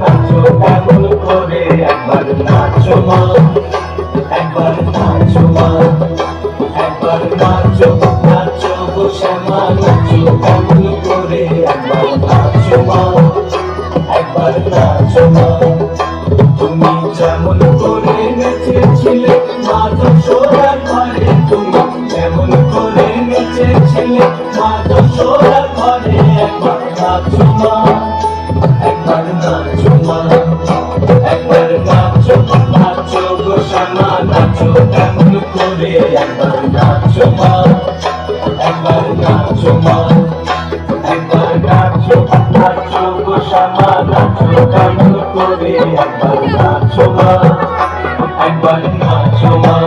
নাচো কেমন করে, একবার নাচো মা, একবার নাচো মা, একবার নাচো নাচো গো শ্যামা, নাচো কেমন করে, একবার নাচো মা, একবার নাচো মা। তুমি যেমন করে নেচেছিলে মা যশোদার ঘরে, তুমি যেমন করে নেচেছিলে মা যশোদার ঘরে, একবার নাচো মা, একবার নাচো মা, একবার নাচো নাচো গো শ্যামা, নাচো কেমন করে, একবার নাচো মা, একবার নাচো মা, একবার নাচো নাচো গো শ্যামা, নাচো কেমন করে, একবার নাচো মা, একবার নাচো মা।